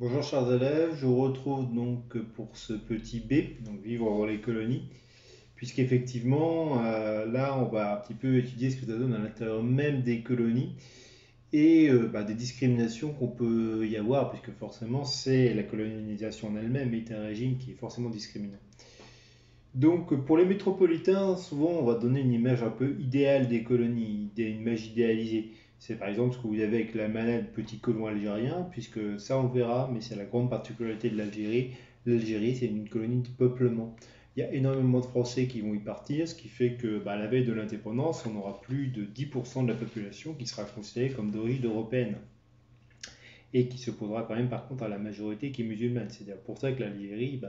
Bonjour chers élèves, je vous retrouve donc pour ce petit B, donc vivre dans les colonies, puisqu'effectivement là on va un petit peu étudier ce que ça donne à l'intérieur même des colonies et des discriminations qu'on peut y avoir, puisque forcément c'est la colonisation en elle-même est un régime qui est forcément discriminant. Donc pour les métropolitains, souvent on va donner une image un peu idéale des colonies, une image idéalisée. C'est par exemple ce que vous avez avec la manade petit colon algérien, puisque ça on le verra, mais c'est la grande particularité de l'Algérie. L'Algérie c'est une colonie de peuplement. Il y a énormément de Français qui vont y partir, ce qui fait que à la veille de l'indépendance, on aura plus de 10% de la population qui sera considérée comme d'origine européenne et qui se posera quand même par contre à la majorité qui est musulmane. C'est-à-dire pour ça que l'Algérie,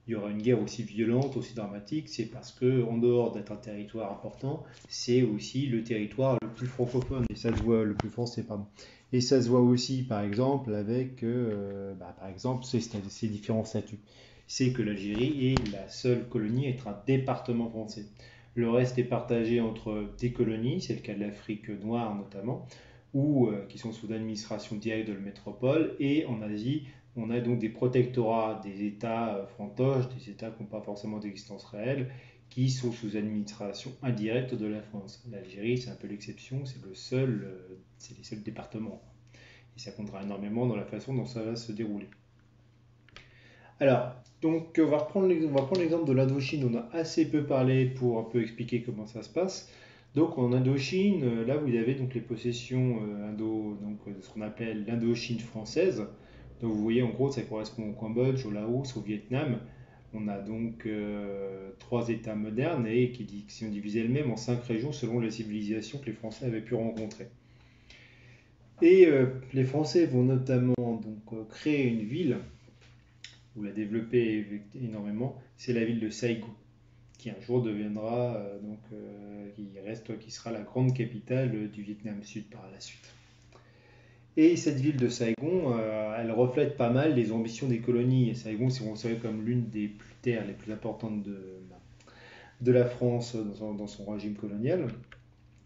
il y aura une guerre aussi violente, aussi dramatique, c'est parce que, en dehors d'être un territoire important, c'est aussi le territoire le plus francophone, et ça se voit le plus français, pardon. Et ça se voit aussi, par exemple, avec, par exemple, ces différents statuts. C'est que l'Algérie est la seule colonie à être un département français. Le reste est partagé entre des colonies, c'est le cas de l'Afrique noire notamment, ou qui sont sous administration directe de la métropole, et en Asie, on a donc des protectorats, des États fantoches, des États qui n'ont pas forcément d'existence réelle, qui sont sous administration indirecte de la France. L'Algérie, c'est un peu l'exception, c'est les seuls départements. Et ça comptera énormément dans la façon dont ça va se dérouler. Alors, donc on va prendre l'exemple de l'Indochine, on a assez peu parlé pour un peu expliquer comment ça se passe. Donc en Indochine, là vous avez donc les possessions ce qu'on appelle l'Indochine française. Donc vous voyez en gros ça correspond au Cambodge, au Laos, au Vietnam. On a donc trois États modernes et qui sont divisés elles-mêmes en cinq régions selon la civilisation que les Français avaient pu rencontrer. Et les Français vont notamment créer une ville ou la développer énormément, c'est la ville de Saigon, qui un jour deviendra, qui sera la grande capitale du Vietnam Sud par la suite. Et cette ville de Saigon, elle reflète pas mal les ambitions des colonies. Et Saigon, c'est considéré comme l'une des terres les plus importantes de la France dans son régime colonial.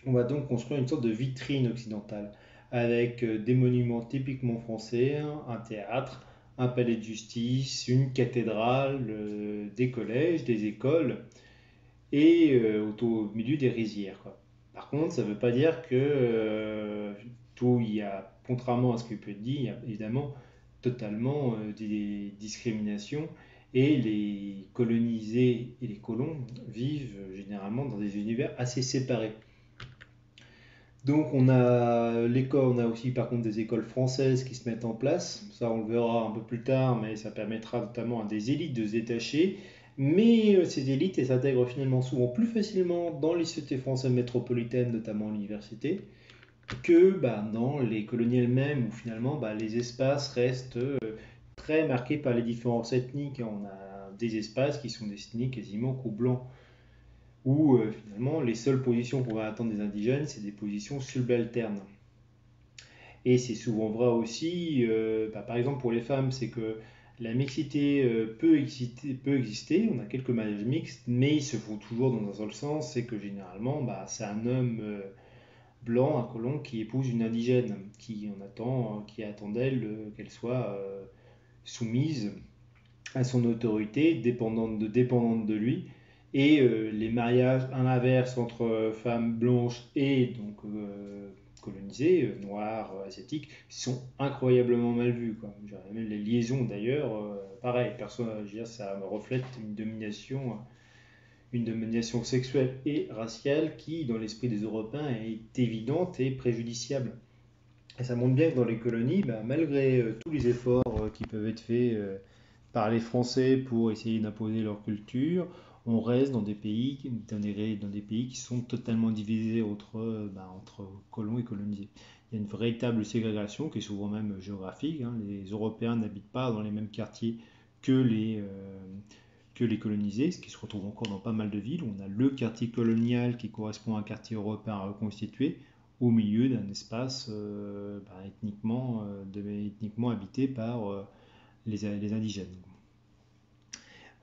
On va donc construire une sorte de vitrine occidentale avec des monuments typiquement français, un théâtre, un palais de justice, une cathédrale, des collèges, des écoles et au milieu des rizières, quoi. Par contre, ça ne veut pas dire que tout il y a, contrairement à ce qui peut être dit, il y a évidemment totalement des discriminations et les colonisés et les colons vivent généralement dans des univers assez séparés. Donc on a aussi par contre des écoles françaises qui se mettent en place. Ça on le verra un peu plus tard, mais ça permettra notamment à des élites de se détacher. Mais ces élites, elles s'intègrent finalement souvent plus facilement dans les sociétés françaises métropolitaines, notamment à l'université, que dans les colonies elles-mêmes, où finalement les espaces restent très marqués par les différences ethniques. On a des espaces qui sont destinés quasiment qu'aux blancs où finalement les seules positions qu'on va attendre des indigènes, c'est des positions subalternes. Et c'est souvent vrai aussi, par exemple pour les femmes, c'est que la mixité peut exister, on a quelques mariages mixtes, mais ils se font toujours dans un seul sens, c'est que généralement c'est un homme blanc, un colon, qui épouse une indigène, qui attend d'elle qu'elle soit soumise à son autorité, dépendante de lui. Et les mariages à l'inverse entre femmes blanches et colonisées, noires, asiatiques, sont incroyablement mal vus, quoi. Même les liaisons d'ailleurs, pareil, personne, je veux dire, ça reflète une domination sexuelle et raciale qui, dans l'esprit des Européens, est évidente et préjudiciable. Et ça montre bien que dans les colonies, malgré tous les efforts qui peuvent être faits par les Français pour essayer d'imposer leur culture, on reste dans des pays qui sont totalement divisés entre colons et colonisés. Il y a une véritable ségrégation qui est souvent même géographique, hein. Les Européens n'habitent pas dans les mêmes quartiers que que les colonisés, ce qui se retrouve encore dans pas mal de villes. On a le quartier colonial qui correspond à un quartier européen reconstitué au milieu d'un espace ethniquement habité par les indigènes.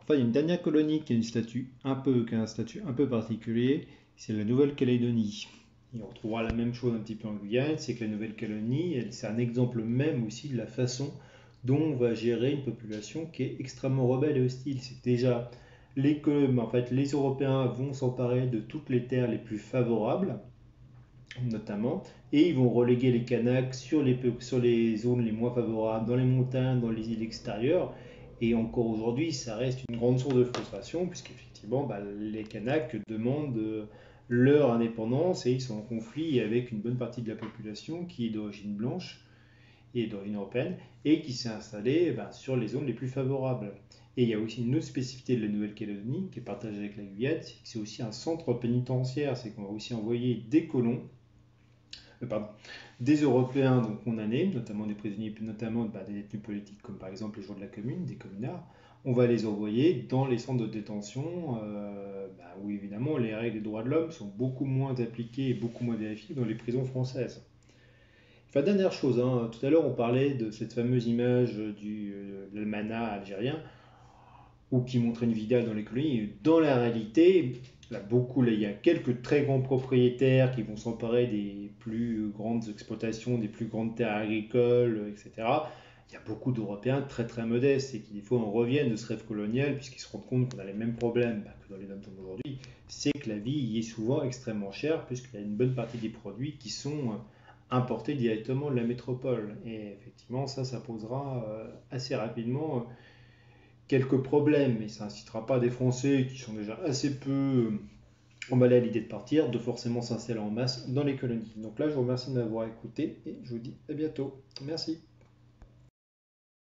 Enfin, il y a une dernière colonie qui a un statut un peu particulier, c'est la Nouvelle-Calédonie. Et on retrouvera la même chose un petit peu en Guyane, c'est que la Nouvelle-Calédonie, c'est un exemple même aussi de la façon dont on va gérer une population qui est extrêmement rebelle et hostile. C'est que déjà, en fait, les Européens vont s'emparer de toutes les terres les plus favorables, notamment, et ils vont reléguer les Kanaks sur les zones les moins favorables, dans les montagnes, dans les îles extérieures. Et encore aujourd'hui, ça reste une grande source de frustration, puisqu'effectivement, les Kanaks demandent leur indépendance et ils sont en conflit avec une bonne partie de la population qui est d'origine blanche et d'origine européenne et qui s'est installée sur les zones les plus favorables. Et il y a aussi une autre spécificité de la Nouvelle-Calédonie qui est partagée avec la Guyane, c'est que c'est aussi un centre pénitentiaire, c'est qu'on va aussi envoyer des colons pardon, des Européens donc condamnés, notamment des prisonniers, notamment des détenus politiques, comme par exemple les gens de la commune, des communards. On va les envoyer dans les centres de détention où évidemment les règles des droits de l'homme sont beaucoup moins appliquées et beaucoup moins vérifiées que dans les prisons françaises. Enfin, dernière chose, hein, tout à l'heure on parlait de cette fameuse image de l'almanach algérien ou qui montrait une Vidal dans les colonies. Dans la réalité, il y a quelques très grands propriétaires qui vont s'emparer des plus grandes exploitations, des plus grandes terres agricoles, etc. Il y a beaucoup d'Européens très très modestes et qui des fois en reviennent de ce rêve colonial puisqu'ils se rendent compte qu'on a les mêmes problèmes que dans les dom aujourd'hui. C'est que la vie y est souvent extrêmement chère puisqu'il y a une bonne partie des produits qui sont importés directement de la métropole. Et effectivement, ça posera assez rapidement quelques problèmes, mais ça n'incitera pas des Français qui sont déjà assez peu emballés à l'idée de partir, de forcément s'installer en masse dans les colonies. Donc là, je vous remercie de m'avoir écouté et je vous dis à bientôt. Merci.